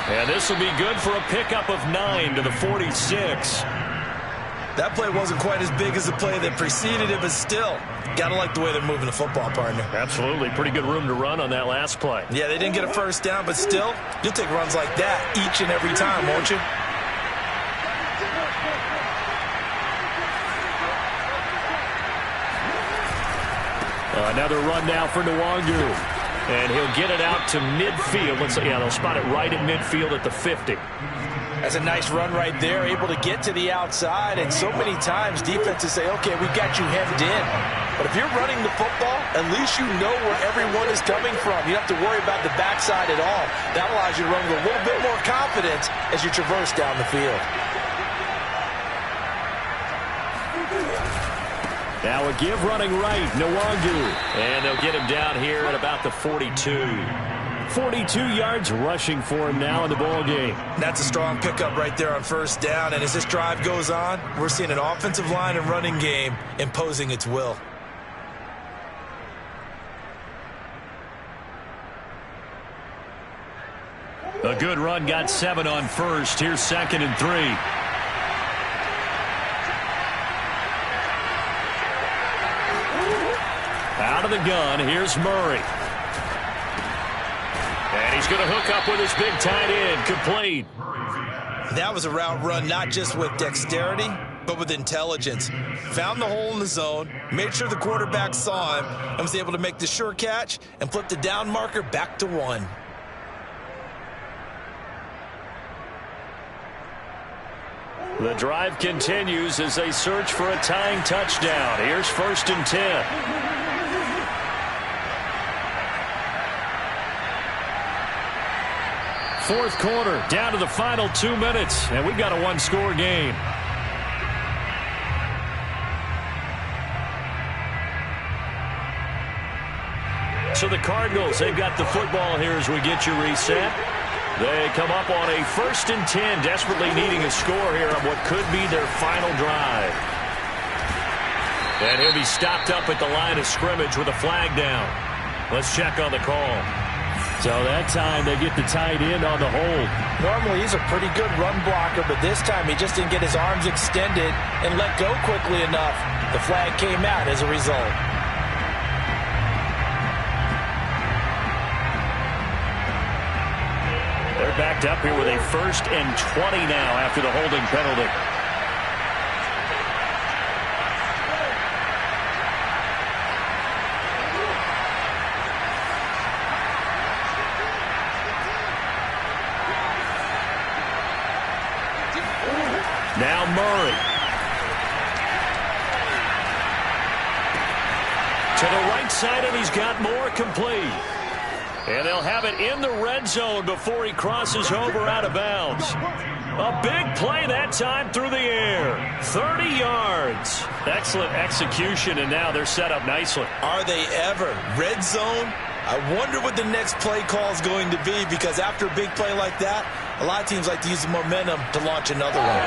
And this will be good for a pickup of 9 to the 46. That play wasn't quite as big as the play that preceded it, but still, got to like the way they're moving the football, partner. Absolutely. Pretty good room to run on that last play. Yeah, they didn't get a first down, but still, you'll take runs like that each and every time, won't you? Another run now for Nwangu. And he'll get it out to midfield. Let's say, yeah, they'll spot it right at midfield at the 50. That's a nice run right there, able to get to the outside. And so many times defenses say, okay, we got you hemmed in. But if you're running the football, at least you know where everyone is coming from. You don't have to worry about the backside at all. That allows you to run with a little bit more confidence as you traverse down the field. Now a give running right, Nwangu. And they'll get him down here at about the 42. 42 yards rushing for him now in the ball game. That's a strong pickup right there on first down. And as this drive goes on, we're seeing an offensive line and running game imposing its will. A good run, got 7 on first. Here's 2nd and 3. Out of the gun, here's Murray. And he's going to hook up with his big tight end, complete. That was a route run not just with dexterity, but with intelligence. Found the hole in the zone, made sure the quarterback saw him, and was able to make the sure catch and flip the down marker back to 1. The drive continues as they search for a tying touchdown. Here's 1st and 10. Fourth quarter, down to the final 2 minutes, and we've got a one-score game. So the Cardinals, they've got the football here as we get you reset. They come up on a 1st and 10, desperately needing a score here on what could be their final drive. And he'll be stopped up at the line of scrimmage with a flag down. Let's check on the call. So that time they get the tight end on the hold. Normally he's a pretty good run blocker, but this time he just didn't get his arms extended and let go quickly enough. The flag came out as a result. They're backed up here with a 1st and 20 now after the holding penalty. Now Murray. To the right side, and he's got more complete. And they'll have it in the red zone before he crosses over out of bounds. A big play that time through the air. 30 yards. Excellent execution, and now they're set up nicely. Are they ever? Red zone? I wonder what the next play call is going to be, because after a big play like that, a lot of teams like to use the momentum to launch another one.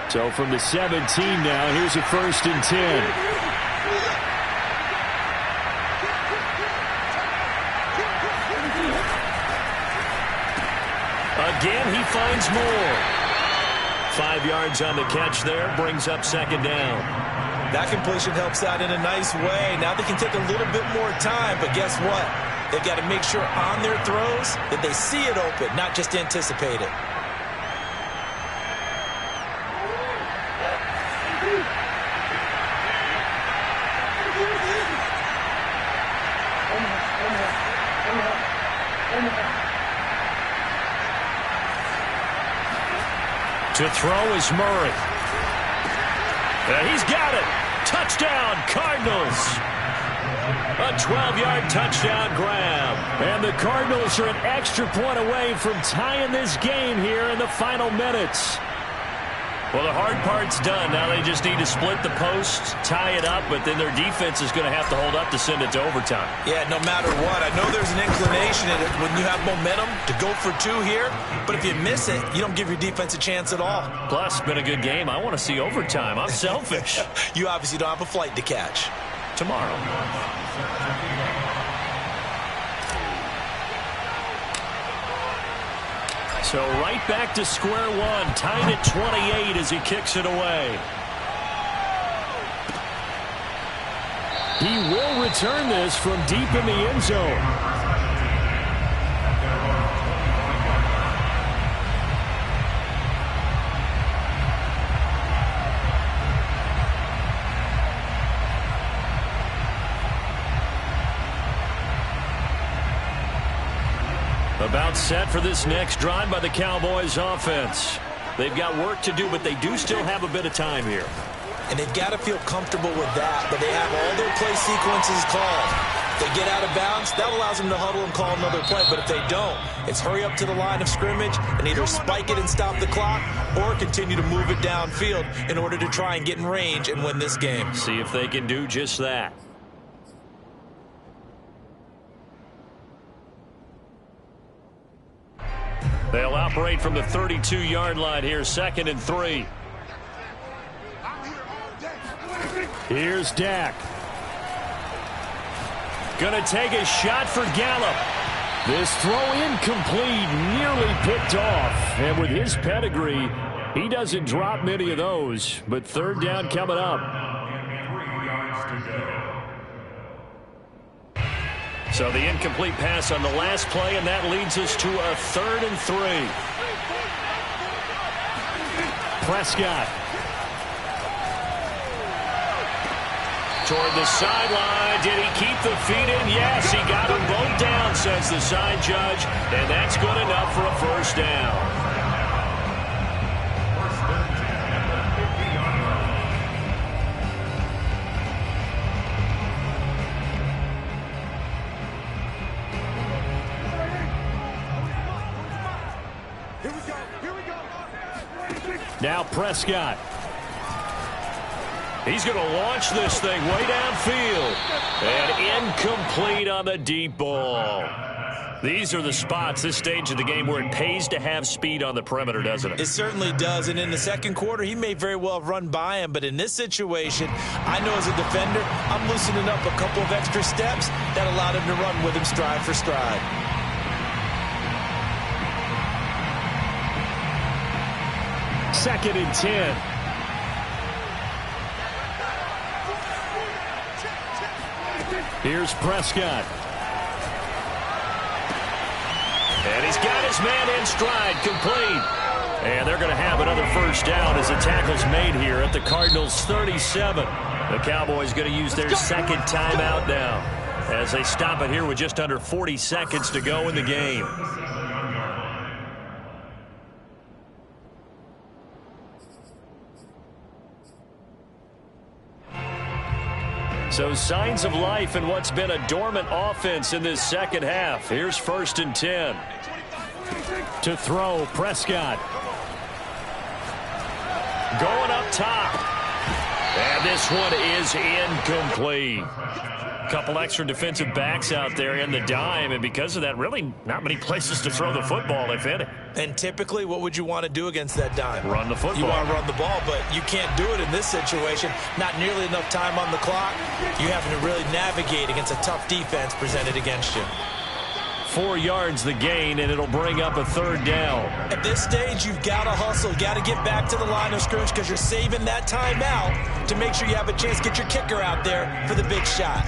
So from the 17 now, here's a 1st and 10. Again, he finds more. 5 yards on the catch there, brings up 2nd down. That completion helps out in a nice way. Now they can take a little bit more time, but guess what? They've got to make sure on their throws that they see it open, not just anticipate it. To throw is Murray. He's got it. Touchdown, Cardinals. A 12-yard touchdown grab. And the Cardinals are an extra point away from tying this game here in the final minutes. Well, the hard part's done. Now they just need to split the posts, tie it up, but then their defense is going to have to hold up to send it to overtime. Yeah, no matter what. I know there's an inclination in it when you have momentum to go for 2 here, but if you miss it, you don't give your defense a chance at all. Plus, it's been a good game. I want to see overtime. I'm selfish. You obviously don't have a flight to catch. Tomorrow. So right back to square one, tied at 28 as he kicks it away. He will return this from deep in the end zone. About set for this next drive by the Cowboys offense. They've got work to do, but they do still have a bit of time here. And they've got to feel comfortable with that, but they have all their play sequences called. If they get out of bounds, that allows them to huddle and call another play, but if they don't, it's hurry up to the line of scrimmage and either spike it and stop the clock or continue to move it downfield in order to try and get in range and win this game. See if they can do just that. They'll operate from the 32-yard line here, 2nd and 3. Here's Dak. Gonna take a shot for Gallup. This throw incomplete, nearly picked off. And with his pedigree, he doesn't drop many of those. But 3rd down coming up. So the incomplete pass on the last play, and that leads us to a 3rd and 3. Prescott. Toward the sideline. Did he keep the feet in? Yes, he got them both down, says the side judge. And that's good enough for a first down. Now Prescott. He's going to launch this thing way downfield. And incomplete on the deep ball. These are the spots, this stage of the game, where it pays to have speed on the perimeter, doesn't it? It certainly does. And in the second quarter, he may very well have run by him. But in this situation, I know as a defender, I'm loosening up a couple of extra steps that allowed him to run with him stride for stride. Second and 10. Here's Prescott. And he's got his man in stride, complete. And they're going to have another first down as the tackle's made here at the Cardinals' 37. The Cowboys going to use their second timeout now as they stop it here with just under 40 seconds to go in the game. So signs of life in what's been a dormant offense in this second half. Here's first and 10. To throw, Prescott. Going up top. And this one is incomplete. Couple extra defensive backs out there in the dime, and because of that, really not many places to throw the football, if any. And typically, what would you want to do against that dime? Run the football. You want to run the ball, but you can't do it in this situation. Not nearly enough time on the clock. You having to really navigate against a tough defense presented against you. 4 yards the gain, and it'll bring up a third down. At this stage, you've got to hustle. Got to get back to the line of scrimmage because you're saving that timeout to make sure you have a chance to get your kicker out there for the big shot.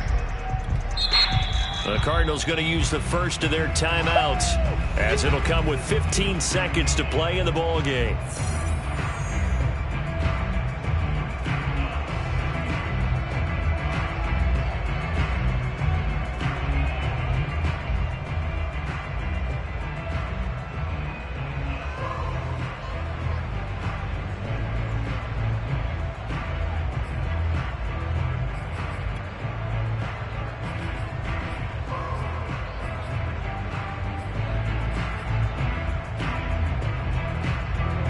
The Cardinals going to use the first of their timeouts as it'll come with 15 seconds to play in the ball game.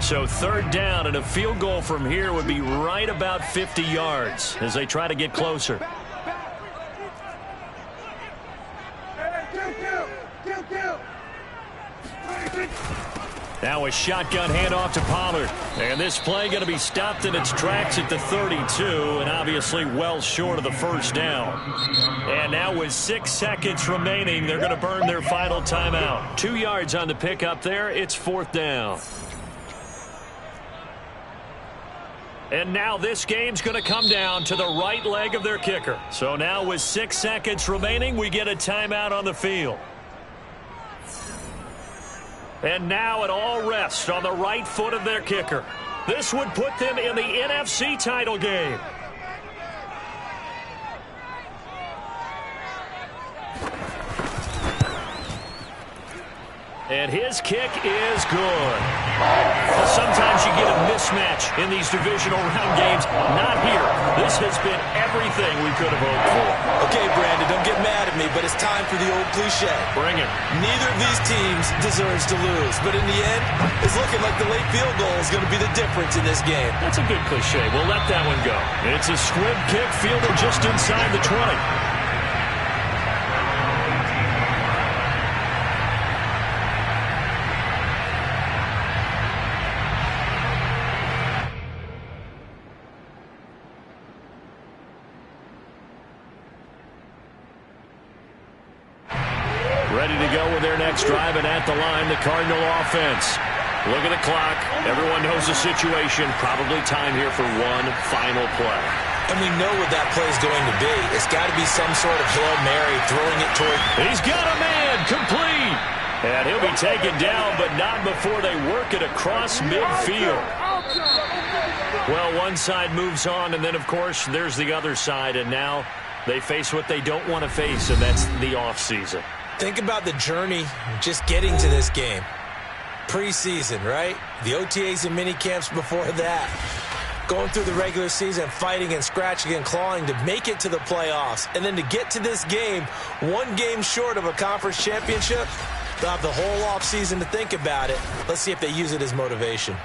So third down, and a field goal from here would be right about 50 yards as they try to get closer. Now a shotgun handoff to Pollard. And this play going to be stopped in its tracks at the 32, and obviously well short of the first down. And now with 6 seconds remaining, they're going to burn their final timeout. 2 yards on the pickup there. It's fourth down. And now this game's going to come down to the right leg of their kicker. So now with 6 seconds remaining, we get a timeout on the field. And now it all rests on the right foot of their kicker. This would put them in the NFC title game. And his kick is good. Well, sometimes you get a mismatch in these divisional round games. Not here. This has been everything we could have hoped for. Okay, Brandon, don't get mad at me, but it's time for the old cliche. Bring it. Neither of these teams deserves to lose, but in the end, it's looking like the late field goal is going to be the difference in this game. That's a good cliche. We'll let that one go. It's a squib kick fielded just inside the 20. Ready to go with their next drive, and at the line, the Cardinal offense. Look at the clock. Everyone knows the situation. Probably time here for one final play. And we know what that play is going to be. It's got to be some sort of Hail Mary, throwing it toward... He's got a man, complete. And he'll be taken down, but not before they work it across midfield. Well, one side moves on, and then, of course, there's the other side, and now they face what they don't want to face, and that's the offseason. Think about the journey just getting to this game. Preseason, right? The OTAs and mini camps before that. Going through the regular season, fighting and scratching and clawing to make it to the playoffs. And then to get to this game, one game short of a conference championship, they'll have the whole offseason to think about it. Let's see if they use it as motivation.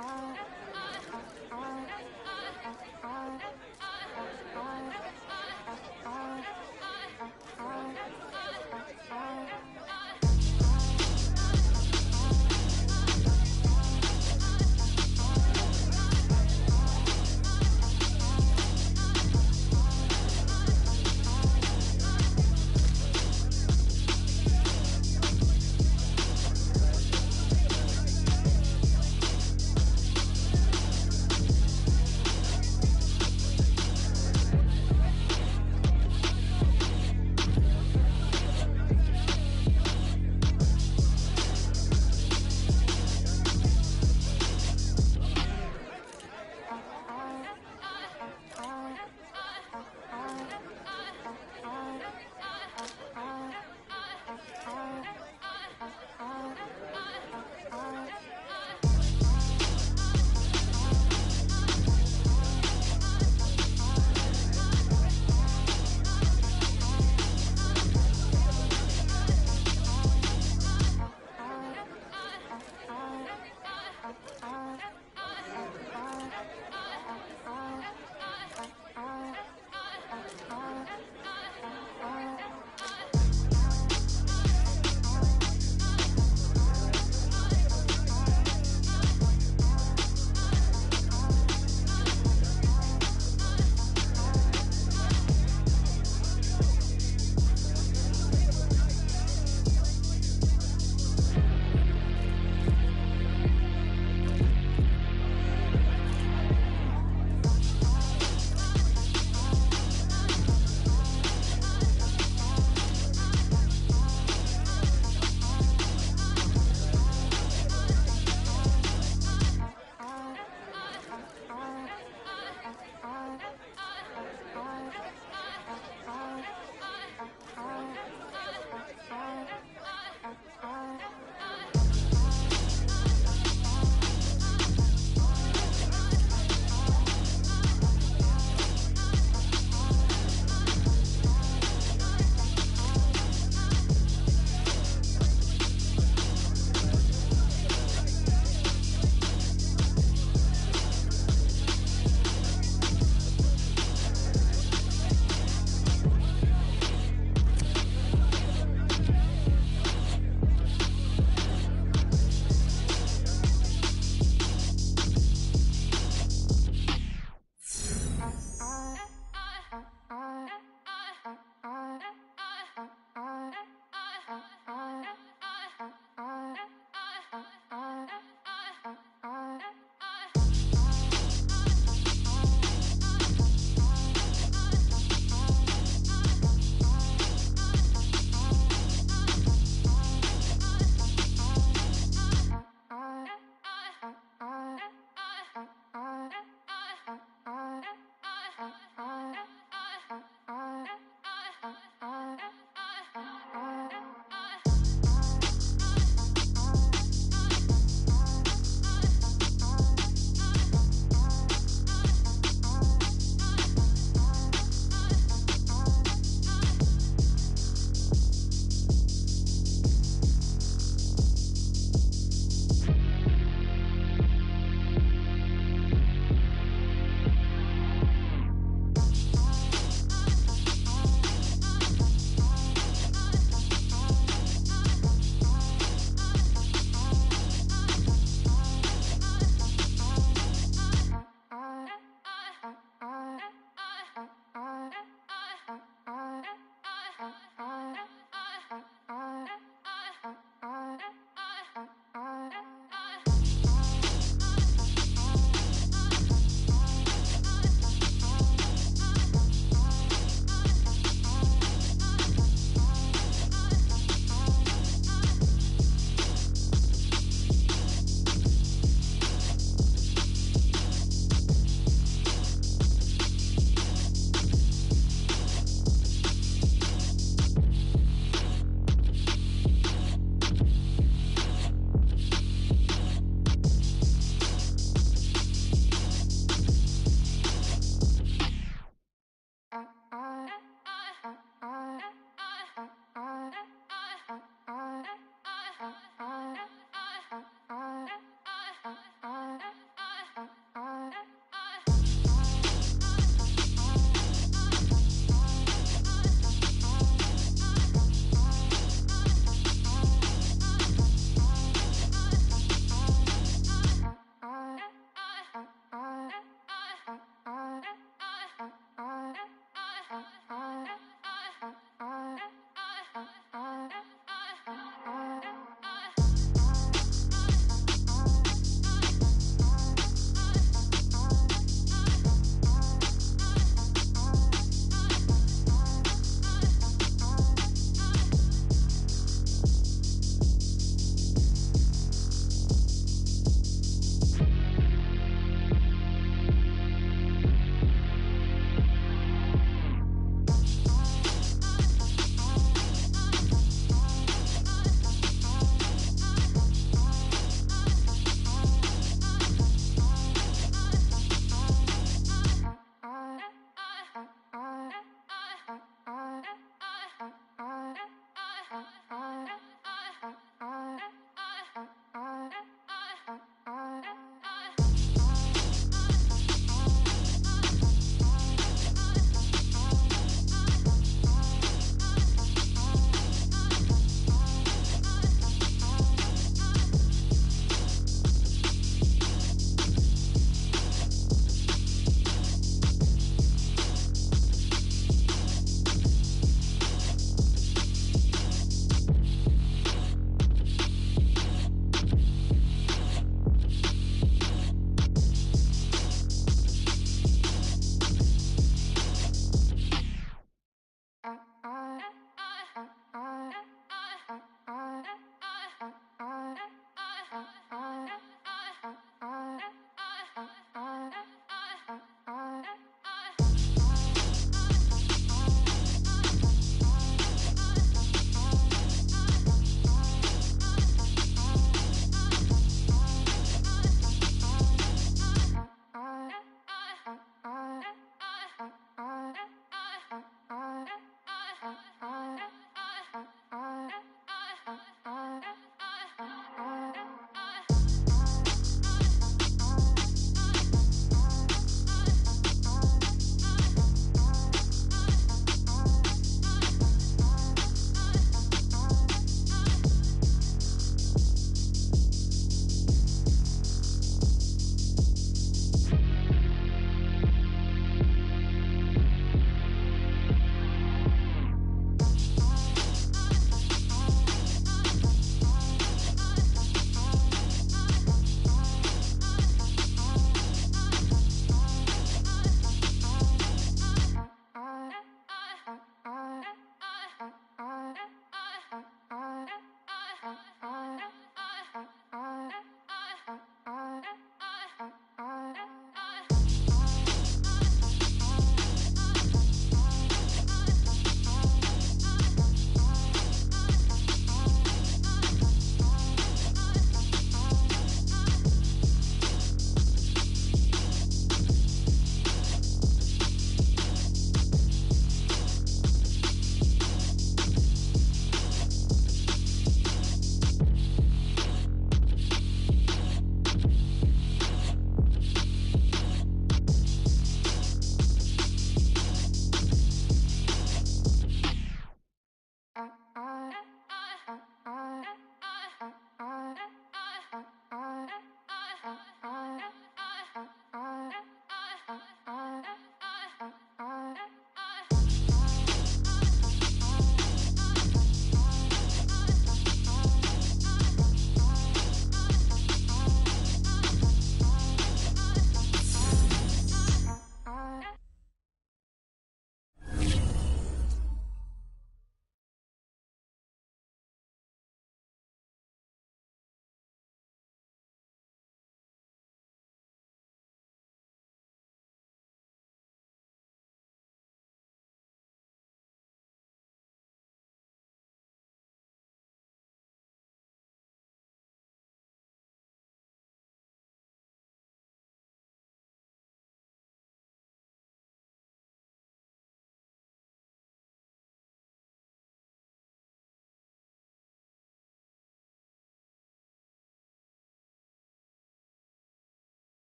Oh.